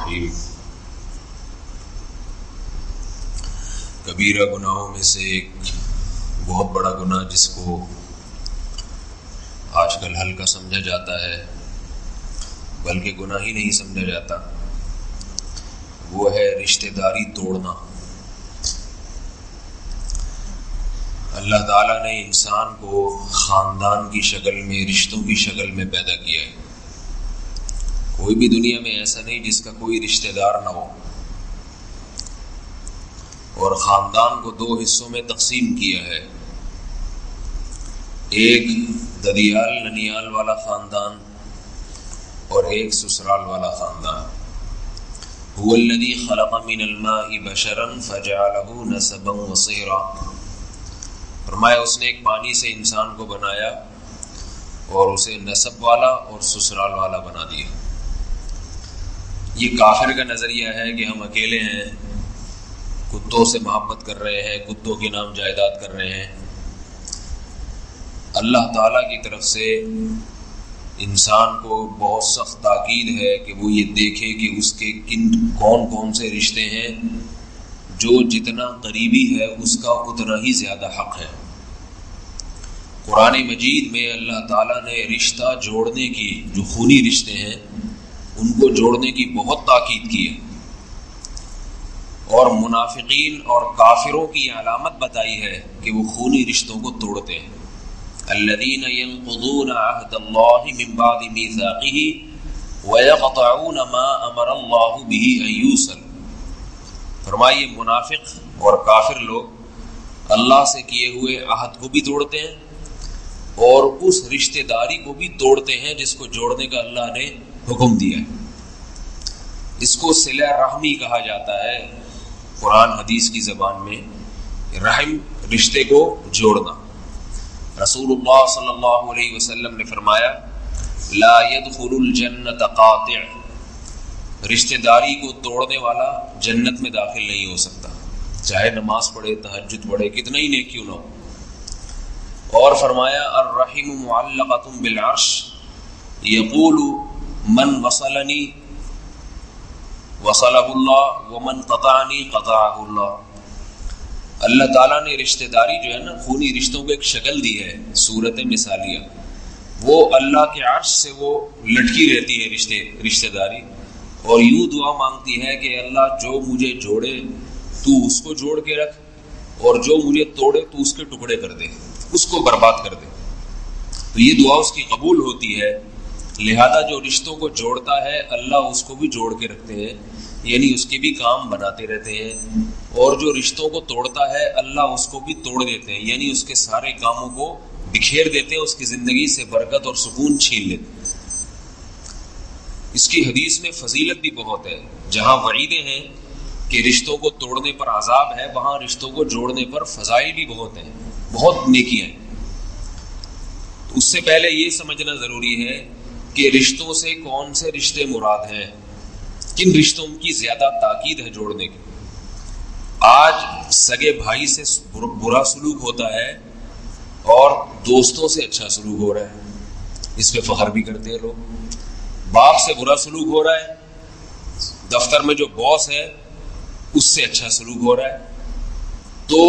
الرحیم۔ کبیرہ گناہوں میں سے ایک بہت بڑا گناہ جس کو آج کل ہلکا سمجھا جاتا ہے بلکہ گناہ ہی نہیں سمجھا جاتا، وہ ہے رشتہ داری توڑنا۔ اللہ تعالیٰ نے انسان کو خاندان کی شکل میں، رشتوں کی شکل میں پیدا کیا ہے۔ کوئی بھی دنیا میں ایسا نہیں جس کا کوئی رشتہ دار نہ ہو، اور خاندان کو دو حصوں میں تقسیم کیا ہے، ایک ددیال ننیال والا خاندان اور ایک سسرال والا خاندان۔ هو الذی خلق من الماء بشرا فجعله نسبا وصہرا، فرمایا اس نے ایک پانی سے انسان کو بنایا اور اسے نسب والا اور سسرال والا بنا دیا۔ یہ کافر کا نظریہ ہے کہ ہم اکیلے ہیں، کتوں سے محبت کر رہے ہیں، کتوں کے نام جائیداد کر رہے ہیں۔ اللہ تعالیٰ کی طرف سے انسان کو بہت سخت تاکید ہے کہ وہ یہ دیکھے کہ اس کے کون کون سے رشتے ہیں، جو جتنا قریبی ہے اس کا اتنا ہی زیادہ حق ہے۔ قرآن مجید میں اللہ تعالیٰ نے رشتہ جوڑنے کی، جو خونی رشتے ہیں ان کو جوڑنے کی بہت تاکید کی ہے، اور منافقین اور کافروں کی علامت بتائی ہے کہ وہ خونی رشتوں کو توڑتے ہیں۔ الذین ينقضون عہد اللہ من بعد میثاقہ ویقطعون ما امر اللہ بہ ان یوصل، فرمائیے منافق اور کافر لوگ اللہ سے کیے ہوئے عہد کو بھی توڑتے ہیں اور اس رشتہ داری کو بھی توڑتے ہیں جس کو جوڑنے کا اللہ نے حکم دیا ہے۔ اس کو صلہ رحمی کہا جاتا ہے قرآن حدیث کی زبان میں، رحم رشتے کو جوڑنا۔ رسول اللہ صلی اللہ علیہ وسلم نے فرمایا لا يدخل الجنت قاطع، رشتہ داری کو توڑنے والا جنت میں داخل نہیں ہو سکتا، چاہے نماز پڑھے، تہجد پڑھے، کتنا ہی نیک کیوں نہ ہو۔ اور فرمایا الرحم معلقۃ بالعرش یقول من وصلنی وصلہ اللہ ومن قطعنی قطعہ اللہ۔ اللہ تعالیٰ نے رشتہ داری جو ہے نا، خونی رشتوں کو ایک شکل دی ہے، صورت مثالیہ، وہ اللہ کے عرش سے وہ لٹکی رہتی ہے رشتہ داری، اور یوں دعا مانگتی ہے کہ اللہ جو مجھے جوڑے تو اس کو جوڑ کے رکھ، اور جو مجھے توڑے تو اس کے ٹکڑے کر دے، اس کو برباد کر دے۔ تو یہ دعا اس کی قبول ہوتی ہے، لہذا جو رشتوں کو جوڑتا ہے اللہ اس کو بھی جوڑ کے رکھتے ہیں، یعنی اس کے بھی کام بناتے رہتے ہیں، اور جو رشتوں کو توڑتا ہے اللہ اس کو بھی توڑ دیتے ہیں، یعنی اس کے سارے کاموں کو بکھیر دیتے ہیں، اس کی زندگی سے برکت اور سکون چھین لیتے ہیں۔ اس کی حدیث میں فضیلت بھی بہت ہے، جہاں وعیدیں ہیں کہ رشتوں کو توڑنے پر عذاب ہے، وہاں رشتوں کو جوڑنے پر فضائل بھی بہت ہیں، بہت نیکیاں ہیں۔ تو اس سے پہلے یہ سمجھنا ضروری ہے کہ رشتوں سے کون سے رشتے مراد ہیں، کن رشتوں کی زیادہ تاکید ہے جوڑنے کی۔ آج سگے بھائی سے برا سلوک ہوتا ہے اور دوستوں سے اچھا سلوک ہو رہا ہے، اس پہ فخر بھی کرتے ہیں لوگ۔ باپ سے برا سلوک ہو رہا ہے، دفتر میں جو باس ہے اس سے اچھا سلوک ہو رہا ہے۔ تو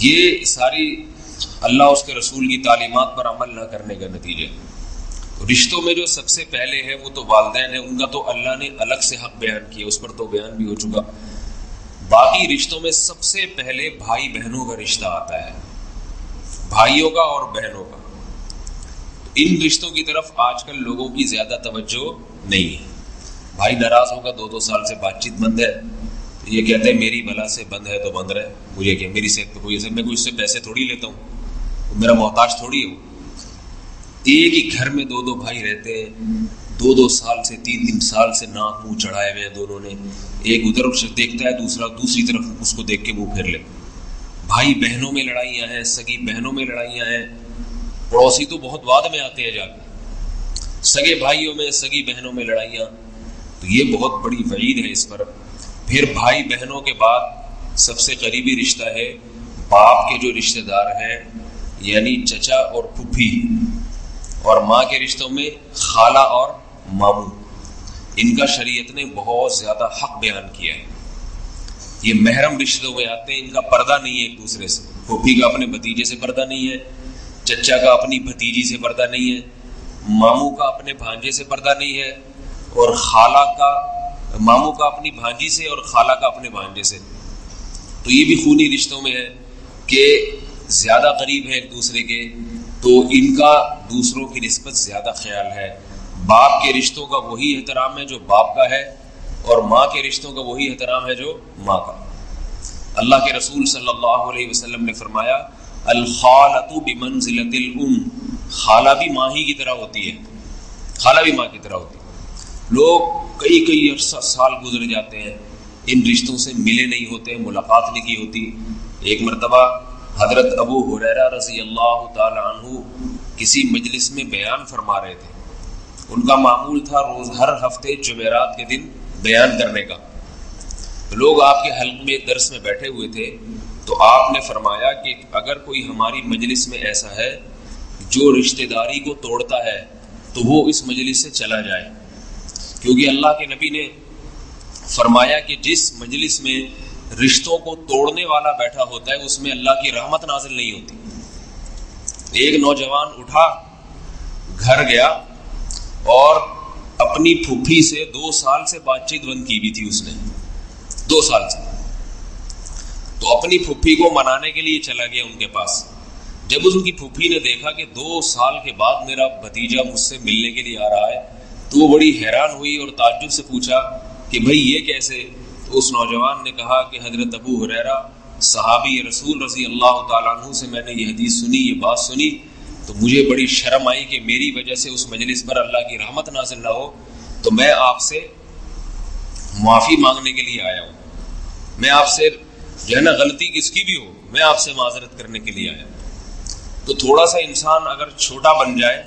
یہ ساری اللہ اس کے رسول کی تعلیمات پر عمل نہ کرنے کا نتیجہ ہے۔ رشتوں میں جو سب سے پہلے ہے وہ تو والدین ہیں، ان کا تو اللہ نے الگ سے حق بیان کیا، اس پر تو بیان بھی ہو چکا۔ باقی رشتوں میں سب سے پہلے بھائی بہنوں کا رشتہ آتا ہے، بھائیوں کا اور بہنوں کا۔ ان رشتوں کی طرف آج کل لوگوں کی زیادہ توجہ نہیں ہے۔ بھائی ناراض ہوگا، 2 سال سے بات چیت بند ہے، یہ کہتے ہیں میری بلا سے بند ہے تو بند رہے، مجھے کیا، میری صحت پہ کوئی اثر، میں کوئی اس سے پیسے تھوڑی لیتا ہوں، میرا محتاج تھوڑی ہے۔ ایک ہی گھر میں 2 بھائی رہتے ہیں، 2 سال سے 3 سال سے ناک منہ چڑھائے ہوئے ہیں دونوں نے، ایک ادھر دیکھتا ہے، دوسرا دوسری طرف اس کو دیکھ کے منہ پھیر لے۔ بھائی بہنوں میں لڑائیاں ہیں، سگی بہنوں میں لڑائیاں ہیں، پڑوسی تو بہت بعد میں آتے ہیں جا کے، سگے بھائیوں میں، سگی بہنوں میں لڑائیاں، تو یہ بہت بڑی وعید ہے اس پر۔ پھر بھائی بہنوں کے بعد سب سے قریبی رشتہ ہے باپ کے جو رشتہ دار ہیں، یعنی چچا اور پھوپھی، اور ماں کے رشتوں میں خالہ اور ماموں۔ ان کا شریعت نے بہت زیادہ حق بیان کیا ہے. یہ محرم رشتوں میں آتے ہیں، ان کا پردہ نہیں ہے ایک دوسرے سے. پھوپھی کا اپنے بھتیجے سے پردہ نہیں ہے، چچا کا اپنی بھتیجی سے پردہ نہیں ہے، ماموں کا اپنے بھانجے سے پردہ نہیں ہے، اور خالہ کا ماموں کا اپنی بھانجی سے اور خالہ کا اپنے بھانجے سے. تو یہ بھی خونی رشتوں میں ہے کہ زیادہ قریب ہیں ایک دوسرے کے، تو ان کا دوسروں کی نسبت زیادہ خیال ہے. باپ کے رشتوں کا وہی احترام ہے جو باپ کا ہے، اور ماں کے رشتوں کا وہی احترام ہے جو ماں کا. اللہ کے رسول صلی اللہ علیہ وسلم نے فرمایا الخالۃ بمنزلۃ الام، خالہ بھی ماں ہی کی طرح ہوتی ہے، خالہ بھی ماں کی طرح ہوتی ہے. لوگ کئی عرصہ سال گزر جاتے ہیں، ان رشتوں سے ملے نہیں ہوتے، ملاقات نہیں کی ہوتی. ایک مرتبہ حضرت ابو ہریرہ رضی اللہ تعالی عنہ کسی مجلس میں بیان فرما رہے تھے. ان کا معمول تھا روز ہر ہفتے جمعرات کے دن بیان کرنے کا. لوگ آپ کے حلقے میں درس میں بیٹھے ہوئے تھے، تو آپ نے فرمایا کہ اگر کوئی ہماری مجلس میں ایسا ہے جو رشتہ داری کو توڑتا ہے تو وہ اس مجلس سے چلا جائے، کیونکہ اللہ کے نبی نے فرمایا کہ جس مجلس میں رشتوں کو توڑنے والا بیٹھا ہوتا ہے اس میں اللہ کی رحمت نازل نہیں ہوتی. ایک نوجوان اٹھا، گھر گیا اور اپنی پھوپھی سے 2 سال سے بات چیت بند کی بھی تھی اس نے، 2 سال سے. تو اپنی پھوپھی کو منانے کے لیے چلا گیا ان کے پاس. جب اس کی پھوپھی نے دیکھا کہ 2 سال کے بعد میرا بھتیجا مجھ سے ملنے کے لیے آ رہا ہے تو وہ بڑی حیران ہوئی اور تعجب سے پوچھا کہ بھائی یہ کیسے؟ تو اس نوجوان نے کہا کہ حضرت ابو ہریرہ صحابی رسول رضی اللہ تعالیٰ عنہ سے میں نے یہ حدیث سنی، یہ بات سنی، تو مجھے بڑی شرم آئی کہ میری وجہ سے اس مجلس پر اللہ کی رحمت نازل نہ ہو، تو میں آپ سے معافی مانگنے کے لیے آیا ہوں. میں آپ سے جو ہے نا، غلطی کس کی بھی ہو، میں آپ سے معذرت کرنے کے لیے آیا ہوں. تو تھوڑا سا انسان اگر چھوٹا بن جائے،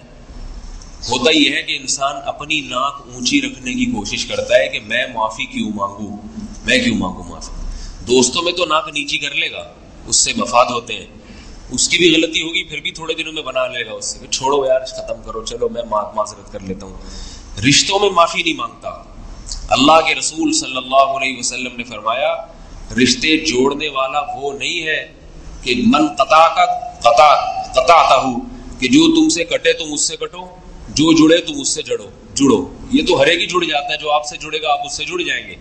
ہوتا یہ ہے کہ انسان اپنی ناک اونچی رکھنے کی کوشش کرتا ہے کہ میں معافی کیوں مانگوں، میں کیوں مانگوں معافی. دوستوں میں تو ناک نیچی کر لے گا، اس سے مفاد ہوتے ہیں، اس کی بھی غلطی ہوگی پھر بھی تھوڑے دنوں میں بنا لے گا اس سے، چھوڑو یار ختم کرو، چلو میں معذرت کر لیتا ہوں. رشتوں میں معافی نہیں مانگتا. اللہ کے رسول صلی اللہ علیہ وسلم نے فرمایا رشتے جوڑنے والا وہ نہیں ہے کہ من قطعتہ، کہ جو تم سے کٹے تم اس سے کٹو، جو جڑے تم اس سے جڑو. یہ تو ہر ایک ہی جڑ جاتا ہے، جو آپ سے جڑے گا آپ اس سے جڑ جائیں گے.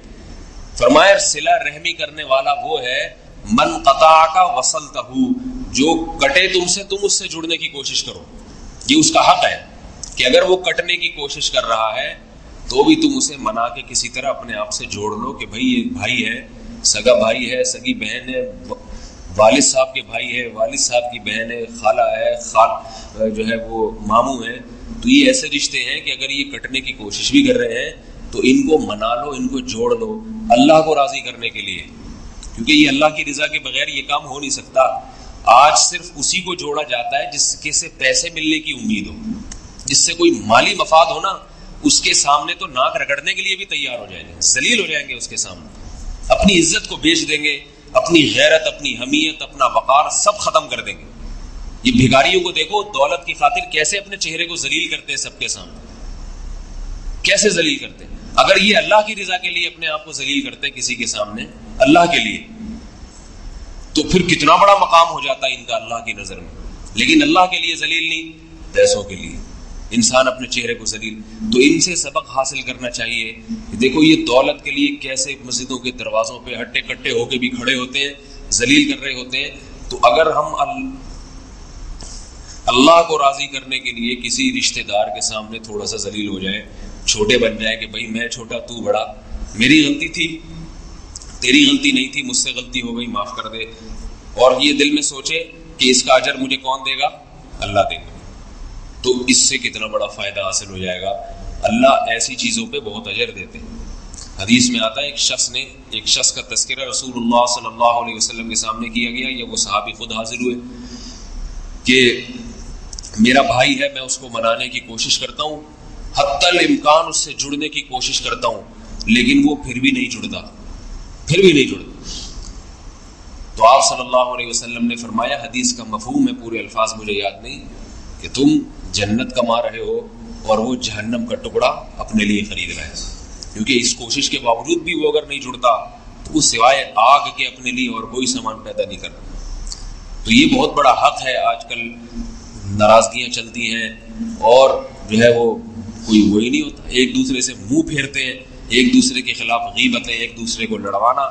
فرمایا صلہ رحمی کرنے والا وہ ہے من قطعک وصلتہ، جو کٹے تم سے تم اس سے جڑنے کی کوشش کرو. یہ اس کا حق ہے کہ اگر وہ کٹنے کی کوشش کر رہا ہے تو بھی تم اسے منا کے کسی طرح اپنے آپ سے جوڑ لو کہ بھائی یہ بھائی ہے، سگا بھائی ہے، سگی بہن ہے، والد صاحب کے بھائی ہے، والد صاحب کی بہن ہے، خالہ ہے، جو ہے وہ ماموں ہے. تو یہ ایسے رشتے ہیں کہ اگر یہ کٹنے کی کوشش بھی کر رہے ہیں تو ان کو منا لو، ان کو جوڑ لو اللہ کو راضی کرنے کے لیے، کیونکہ یہ اللہ کی رضا کے بغیر یہ کام ہو نہیں سکتا. آج صرف اسی کو جوڑا جاتا ہے جس کے سے پیسے ملنے کی امید ہو، جس سے کوئی مالی مفاد ہو نا، اس کے سامنے تو ناک رگڑنے کے لیے بھی تیار ہو جائیں گے، ذلیل ہو جائیں گے اس کے سامنے، اپنی عزت کو بیچ دیں گے، اپنی غیرت، اپنی حمیت، اپنا وقار سب ختم کر دیں گے. یہ بھکاریوں کو دیکھو دولت کی خاطر کیسے اپنے چہرے کو ذلیل کرتے ہیں سب کے سامنے، کیسے ذلیل کرتے ہیں. اگر یہ اللہ کی رضا کے لیے اپنے آپ کو ذلیل کرتے ہیں کسی کے سامنے، اللہ کے لیے، تو پھر کتنا بڑا مقام ہو جاتا ہے ان کا اللہ کی نظر میں. لیکن اللہ کے لیے ذلیل نہیں، پیسوں کے لیے انسان اپنے چہرے کو ذلیل. تو ان سے سبق حاصل کرنا چاہیے. دیکھو یہ دولت کے لیے کیسے مسجدوں کے دروازوں پہ ہٹے کٹے ہو کے بھی کھڑے ہوتے ہیں، ذلیل کر رہے ہوتے ہیں. تو اگر ہم اللہ کو راضی کرنے کے لیے کسی رشتہ دار کے سامنے تھوڑا سا ذلیل ہو جائے، چھوٹے بن جائے کہ بھائی میں چھوٹا تو بڑا، میری غلطی تھی تیری غلطی نہیں تھی، مجھ سے غلطی ہو گئی معاف کر دے، اور یہ دل میں سوچے کہ اس کا اجر مجھے کون دے گا؟ اللہ دے گا. تو اس سے کتنا بڑا فائدہ حاصل ہو جائے گا. اللہ ایسی چیزوں پہ بہت اجر دیتے ہیں. حدیث میں آتا ہے ایک شخص کا تذکرہ رسول اللہ صلی اللہ علیہ وسلم کے سامنے کیا گیا، یا وہ صحابی خود حاضر ہوئے کہ میرا بھائی ہے، میں اس کو منانے کی کوشش کرتا ہوں، حتی الامکان اس سے جڑنے کی کوشش کرتا ہوں، لیکن وہ پھر بھی نہیں جڑتا. تو آپ صلی اللہ علیہ وسلم نے فرمایا، حدیث کا مفہوم ہے، پورے الفاظ مجھے یاد نہیں، کہ تم جنت کما رہے ہو اور وہ جہنم کا ٹکڑا اپنے لیے خرید رہے ہیں. کیونکہ اس کوشش کے باوجود بھی وہ اگر نہیں جڑتا تو وہ سوائے آگ کے اپنے لیے اور کوئی سامان پیدا نہیں کرتا۔ تو یہ بہت بڑا حق ہے۔ آج کل ناراضگیاں چلتی ہیں اور جو ہے وہ کوئی وہی نہیں ہوتا، ایک دوسرے سے منہ پھیرتے ہیں، ایک دوسرے کے خلاف غیبتیں، ایک دوسرے کو لڑوانا۔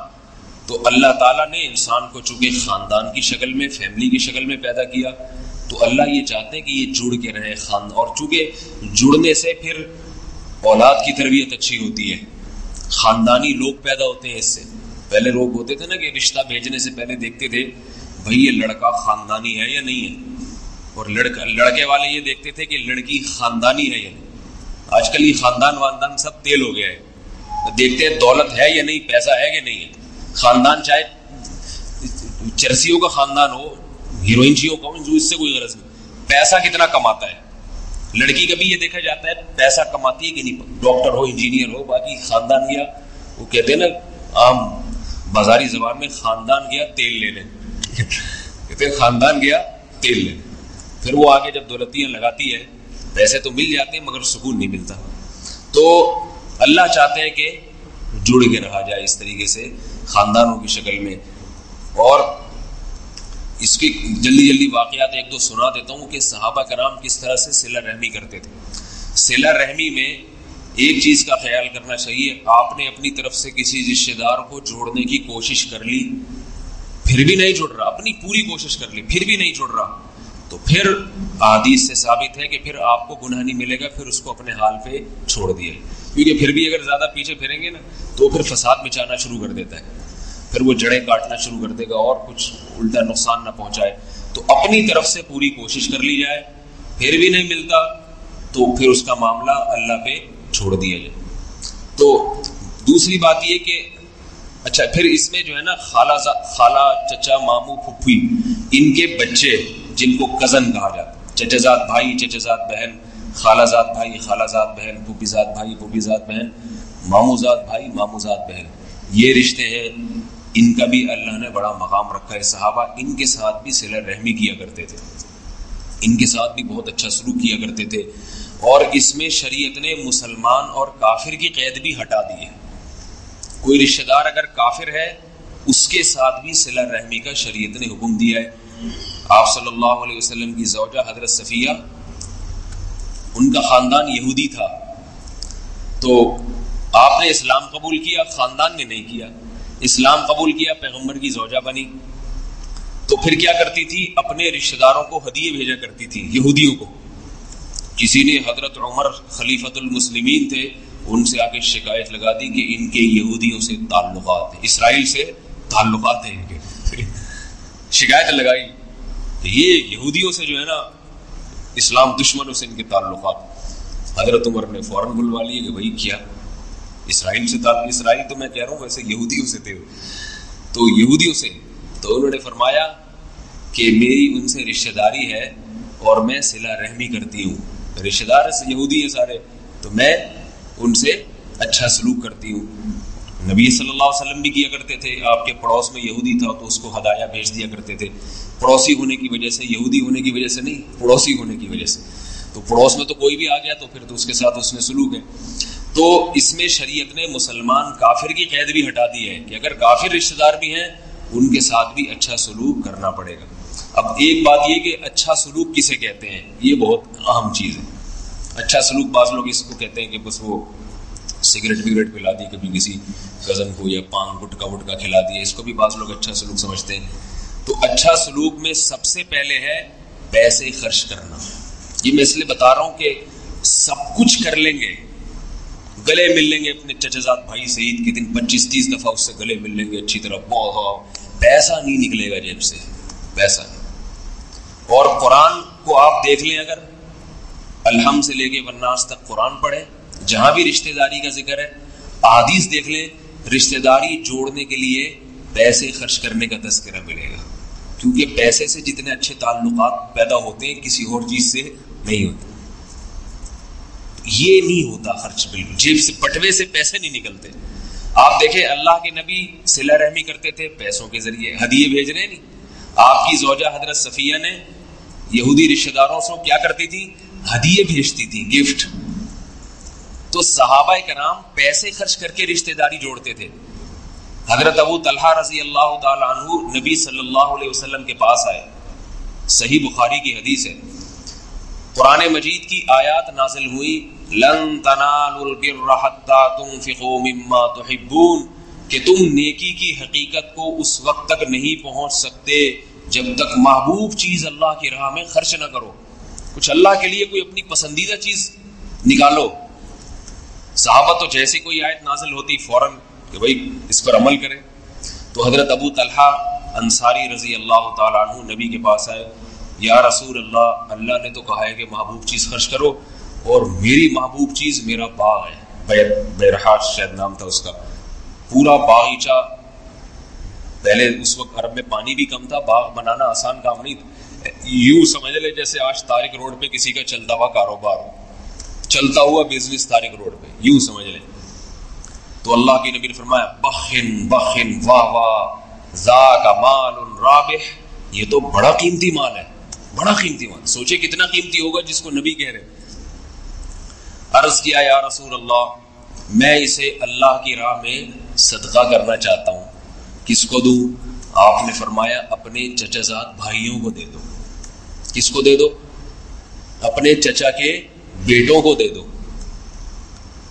تو اللہ تعالیٰ نے انسان کو چونکہ خاندان کی شکل میں، فیملی کی شکل میں پیدا کیا، تو اللہ یہ چاہتے ہیں کہ یہ جڑ کے رہے خاندان، اور چونکہ جڑنے سے پھر اولاد کی تربیت اچھی ہوتی ہے، خاندانی لوگ پیدا ہوتے ہیں اس سے۔ پہلے لوگ ہوتے تھے نا کہ رشتہ بھیجنے سے پہلے دیکھتے تھے بھئی یہ لڑکا خاندانی ہے یا نہیں ہے، اور لڑکے والے یہ دیکھتے تھے کہ لڑکی خاندانی ہے یا نہیں۔ آج کل یہ خاندان واندان سب تیل ہو گیا ہے، دیکھتے ہیں دولت ہے یا نہیں، پیسہ ہے کہ نہیں ہے۔ خاندان چاہے چرسیوں کا خاندان ہو، ہیروئنچیوں کا ہو، اس سے کوئی غرض نہیں، پیسہ کتنا کماتا ہے۔ لڑکی کا بھی یہ دیکھا جاتا ہے پیسہ کماتی ہے کہ نہیں، ڈاکٹر ہو، انجینئر ہو، باقی خاندان گیا، وہ کہتے ہیں نا عام بازاری زبان میں، خاندان گیا تیل لینے، کہتے ہیں خاندان گیا تیل لینے۔ پھر وہ آگے جب دولتیاں لگاتی ہے، پیسے تو مل جاتے ہیں مگر سکون نہیں ملتا۔ تو اللہ چاہتے ہیں کہ جڑ کے رہا جائے اس طریقے سے خاندانوں کی شکل میں۔ اور اس کی جلدی واقعات ایک دو سنا دیتا ہوں کہ صحابہ کرام کس طرح سے صلہ رحمی کرتے تھے۔ صلہ رحمی میں ایک چیز کا خیال کرنا چاہیے، آپ نے اپنی طرف سے کسی رشتے دار کو جوڑنے کی کوشش کر لی، پھر بھی نہیں جڑ رہا، اپنی پوری کوشش کر لی پھر بھی نہیں جڑ رہا، تو پھر حدیث سے ثابت ہے کہ پھر آپ کو گناہ نہیں ملے گا، پھر اس کو اپنے حال پہ چھوڑ دیا، کیونکہ پھر بھی اگر زیادہ پیچھے پھریں گے نا تو پھر فساد مچانا شروع کر دیتا ہے، پھر وہ جڑیں کاٹنا شروع کر دے گا اور کچھ الٹا نقصان نہ پہنچائے۔ تو اپنی طرف سے پوری کوشش کر لی جائے، پھر بھی نہیں ملتا تو پھر اس کا معاملہ اللہ پہ چھوڑ دیا جائے۔ تو دوسری بات یہ کہ اچھا پھر اس میں جو ہے نا خالہ، چچا، ماموں، پھپھی، ان کے بچے جن کو کزن کہا جاتا ہے، چچا زاد بھائی، چچا زاد بہن، خالہ زاد بھائی، خالہ زاد بہن، پھوپھی زاد بھائی، پھوپھی زاد بہن، ماموں زاد بھائی، ماموں زاد بہن، یہ رشتے ہیں، ان کا بھی اللہ نے بڑا مقام رکھا ہے۔ صحابہ ان کے ساتھ بھی صلہ رحمی کیا کرتے تھے، ان کے ساتھ بھی بہت اچھا سلوک کیا کرتے تھے، اور اس میں شریعت نے مسلمان اور کافر کی قید بھی ہٹا دی ہے۔ کوئی رشتہ دار اگر کافر ہے اس کے ساتھ بھی صلہ رحمی کا شریعت نے حکم دیا ہے۔ آپ صلی اللہ علیہ وسلم کی زوجہ حضرت صفیہ، ان کا خاندان یہودی تھا، تو آپ نے اسلام قبول کیا، خاندان نے نہیں کیا، اسلام قبول کیا، پیغمبر کی زوجہ بنی، تو پھر کیا کرتی تھی، اپنے رشتہ داروں کو ہدیے بھیجا کرتی تھی، یہودیوں کو۔ کسی نے حضرت عمر خلیفۃ المسلمین تھے، ان سے آ کے شکایت لگا دی کہ ان کے یہودیوں سے تعلقات ہیں، اسرائیل سے تعلقات ہیں ان کے، شکایت لگائی کہ یہ یہودیوں سے جو ہے نا اسلام دشمنوں سے ان کے تعلقات۔ حضرت عمر نے فوراً بلوا لیے کہ بھائی کیا اسرائیل سے تعلق، اسرائیل تو میں کہہ رہا ہوں ویسے یہودیوں سے تھے، تو یہودیوں سے، تو انہوں نے فرمایا کہ میری ان سے رشتہ داری ہے اور میں صلہ رحمی کرتی ہوں، رشتہ دار یہودی ہیں سارے، تو میں ان سے اچھا سلوک کرتی ہوں۔ نبی صلی اللہ علیہ وسلم بھی کیا کرتے تھے، آپ کے پڑوس میں یہودی تھا تو اس کو ہدایہ بھیج دیا کرتے تھے، پڑوسی ہونے کی وجہ سے، یہودی ہونے کی وجہ سے نہیں، پڑوسی ہونے کی وجہ سے، تو پڑوس میں تو کوئی بھی آ گیا تو پھر تو اس کے ساتھ اس نے سلوک ہے۔ تو اس میں شریعت نے مسلمان کافر کی قید بھی ہٹا دی ہے کہ اگر کافر رشتہ دار بھی ہیں ان کے ساتھ بھی اچھا سلوک کرنا پڑے گا۔ اب ایک بات یہ کہ اچھا سلوک کسے کہتے ہیں، یہ بہت اہم چیز ہے۔ اچھا سلوک بعض لوگ اس کو کہتے ہیں کہ بس وہ سگریٹ وگریٹ پلا دی کبھی کسی کزن کو، یا پان گٹکا وٹکا کھلا دیا، اس کو بھی بعض لوگ اچھا سلوک سمجھتے ہیں۔ تو اچھا سلوک میں سب سے پہلے ہے پیسے خرچ کرنا۔ یہ میں اس لیے بتا رہا ہوں کہ سب کچھ کر لیں گے، گلے مل لیں گے اپنے چچا زاد بھائی سے عید کے دن 25-30 دفعہ اس سے گلے مل لیں گے اچھی طرح، بہت پیسہ نہیں نکلے گا جیب سے، پیسہ نہیں۔ اور قرآن کو آپ دیکھ لیں، اگر الحمد سے لے کے والناس تک قرآن پڑھیں، جہاں بھی رشتہ داری کا ذکر ہے، احادیث دیکھ لیں، رشتہ داری جوڑنے کے لیے پیسے خرچ کرنے کا تذکرہ ملے گا، کیونکہ پیسے سے جتنے اچھے تعلقات پیدا ہوتے ہیں کسی اور چیز سے نہیں ہوتے۔ یہ نہیں ہوتا خرچ، بالکل جیب سے پٹوے سے پیسے نہیں نکلتے۔ آپ دیکھیں اللہ کے نبی صلہ رحمی کرتے تھے پیسوں کے ذریعے، ہدیے بھیج رہے نہیں۔ آپ کی زوجہ حضرت صفیہ نے یہودی رشتہ داروں سے کیا کرتی تھی، ہدیے بھیجتی تھی، گفٹ۔ تو صحابہ کرام پیسے خرچ کر کے رشتہ داری جوڑتے تھے. حضرت ابو طلحہ رضی اللہ تعالی عنہ نبی صلی اللہ علیہ وسلم کے پاس آئے. صحیح بخاری کی حدیث ہے. قرآن مجید کی آیات نازل ہوئی لن تنالوا البر حتى تنفقوا مما تحبون کہ تم نیکی کی حقیقت کو اس وقت تک نہیں پہنچ سکتے جب تک محبوب چیز اللہ کی راہ میں خرچ نہ کرو. کچھ اللہ کے لیے کوئی اپنی پسندیدہ چیز نکالو. صحابہ تو جیسے کوئی آیت نازل ہوتی فوراً کہ بھائی اس پر عمل کریں. تو حضرت ابو طلحہ انصاری رضی اللہ تعالیٰ عنہ نبی کے پاس آئے. یا رسول اللہ، اللہ نے تو کہا ہے کہ محبوب چیز خرچ کرو، اور میری محبوب چیز میرا باغ ہے. بیرحاش شاید نام تھا اس کا. پورا باغیچہ. پہلے اس وقت عرب میں پانی بھی کم تھا، باغ بنانا آسان کام نہیں تھا. یوں سمجھ لے جیسے آج طارق روڈ پہ کسی کا چلتا ہوا کاروبار ہو، چلتا ہوا بزنس طارق روڈ پہ، یوں سمجھ لیں. تو اللہ کے نبی نے فرمایا بخن بخن واہ واہ ذاک مال رابح، یہ تو بڑا قیمتی مال ہے، بڑا قیمتی مال. سوچے کتنا قیمتی ہوگا جس کو نبی کہہ رہے. عرض کیا یا رسول اللہ میں اسے اللہ کی راہ میں صدقہ کرنا چاہتا ہوں، کس کو دوں؟ آپ نے فرمایا اپنے چچا زاد بھائیوں کو دے دو. کس کو دے دو؟ اپنے چچا کے بیٹوں کو دے دو.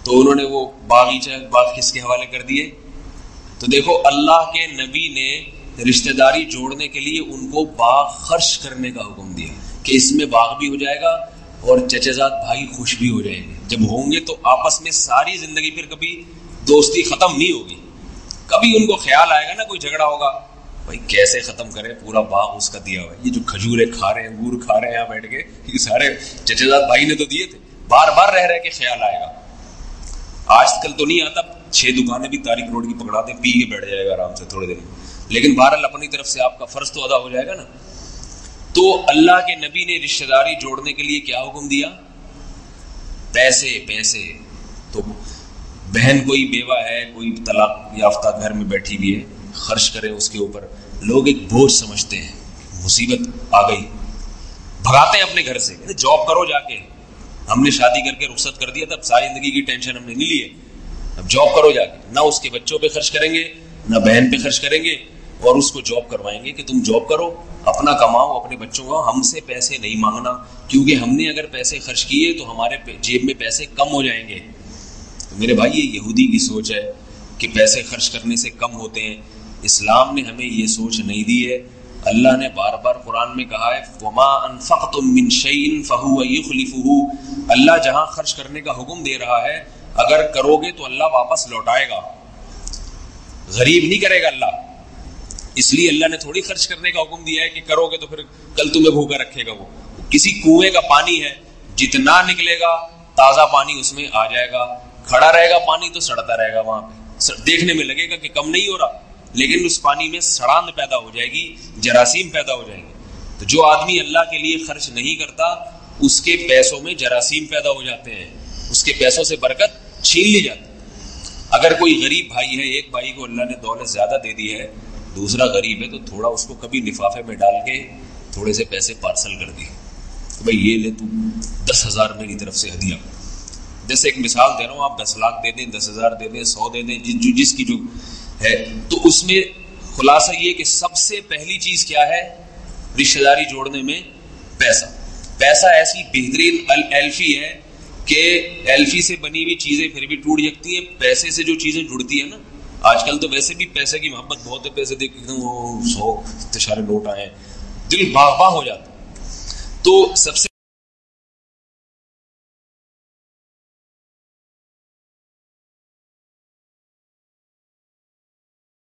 تو انہوں نے وہ باغیچہ باغ کس کے حوالے کر دیے. تو دیکھو اللہ کے نبی نے رشتہ داری جوڑنے کے لیے ان کو باغ خرچ کرنے کا حکم دیا کہ اس میں باغ بھی ہو جائے گا اور چچا زاد بھائی خوش بھی ہو جائیں گے. جب ہوں گے تو آپس میں ساری زندگی پھر کبھی دوستی ختم نہیں ہوگی. کبھی ان کو خیال آئے گا نا کوئی جھگڑا ہوگا، بھائی کیسے ختم کرے، پورا باغ اس کا دیا ہوا ہے، یہ جو کھجورے کھا رہے ہیں، انگور کھا رہے ہیں یہاں بیٹھ کے، یہ سارے چچا زاد بھائی نے تو دیے تھے. بار بار رہ رہ کے خیال آئے گا. آج کل تو نہیں آتا، 6 دکانیں بھی طارق روڈ کی پکڑاتے، پی کے بیٹھ جائے گا آرام سے تھوڑے دن. لیکن بہرحال اپنی طرف سے آپ کا فرض تو ادا ہو جائے گا نا. تو اللہ کے نبی نے رشتہ داری جوڑنے کے لیے کیا حکم دیا؟ پیسے. پیسے. تو بہن کوئی بیوہ ہے، کوئی طلاق یافتہ گھر میں بیٹھی ہوئی ہے، خرچ کرے اس کے اوپر. لوگ ایک بوجھ سمجھتے ہیں، مصیبت آ گئی، بھگاتے ہیں اپنے گھر سے، جاب کرو جا کے. ہم نے شادی کر کے رخصت کر دیا تھا، اب ساری زندگی کی ٹینشن ہم نے نہیں لی ہے، اب جاب کرو جا کے. نہ اس کے بچوں پہ خرچ کریں گے، نہ بہن پہ خرچ کریں گے، اور اس کو جاب کروائیں گے کہ تم جاب کرو، اپنا کماؤ، اپنے بچوں کا. ہم سے پیسے نہیں مانگنا، کیونکہ ہم نے اگر پیسے خرچ کیے تو ہمارے جیب میں پیسے کم ہو جائیں گے. تو میرے بھائی یہ یہودی کی سوچ ہے کہ پیسے خرچ کرنے سے کم ہوتے ہیں. اسلام نے ہمیں یہ سوچ نہیں دی ہے. اللہ نے بار بار قرآن میں کہا ہے وَمَا أَنفَقْتُم مِّن شَيْءٍ فَهُوَ يُخْلِفُهُ. اللہ جہاں خرچ کرنے کا حکم دے رہا ہے، اگر کرو گے تو اللہ واپس لوٹائے گا، غریب نہیں کرے گا اللہ. اس لیے اللہ نے تھوڑی خرچ کرنے کا حکم دیا ہے کہ کرو گے تو پھر کل تمہیں بھوکا رکھے گا. وہ کسی کنویں کا پانی ہے، جتنا نکلے گا تازہ پانی اس میں آ جائے گا، کھڑا رہے گا پانی تو سڑتا رہے گا. وہاں پہ دیکھنے میں لگے گا کہ کم نہیں ہو رہا، لیکن اس پانی میں سڑان پیدا ہو جائے گی، جراثیم پیدا ہو جائیں گے. تو جو آدمی اللہ کے لیے خرچ نہیں کرتا اس کے پیسوں میں جراثیم پیدا ہو جاتے ہیں، اس کے پیسوں سے برکت چھین لی جاتی. اگر کوئی غریب بھائی ہے، ایک بھائی کو اللہ نے دولت زیادہ دے دی ہے، دوسرا غریب ہے، تو تھوڑا اس کو کبھی لفافے میں ڈال کے تھوڑے سے پیسے پارسل کر دی، بھائی یہ لے تو 10,000 میری طرف سے ہدیہ. جیسے ایک مثال دے رہا ہوں، آپ 10 لاکھ دے دیں، 10,000 دے دیں، 100 دے دیں، جس کی جو ہے. تو اس میں خلاصہ یہ کہ سب سے پہلی چیز کیا ہے رشتہ داری جوڑنے میں؟ پیسہ. پیسہ ایسی بہترین ایلفی ہے کہ ایلفی سے بنی ہوئی چیزیں پھر بھی ٹوٹ جاتی ہیں، پیسے سے جو چیزیں جڑتی ہیں نا. آج کل تو ویسے بھی پیسے کی محبت بہت ہے، پیسے دیکھ کے 100 اتنے سارے نوٹ آئے ہیں، دل باغ باغ ہو جاتا ہے. تو سب سے